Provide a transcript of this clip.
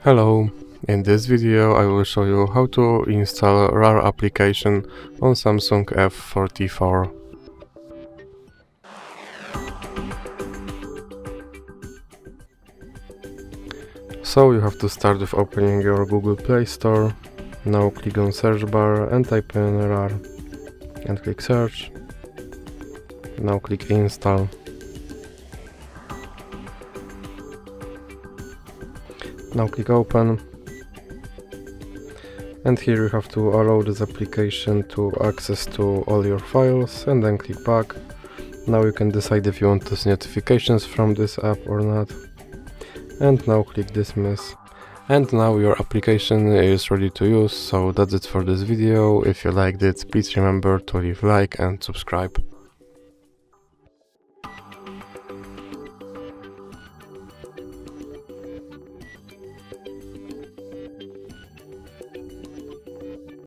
Hello, in this video I will show you how to install RAR application on Samsung F34. So you have to start with opening your Google Play Store. Now click on search bar and type in RAR and click search. Now click install. Now click open, and here you have to allow this application to access to all your files, and then click back. Now you can decide if you want to see notifications from this app or not, and now click dismiss. And now your application is ready to use. So that's it for this video. If you liked it, please remember to leave a like and subscribe.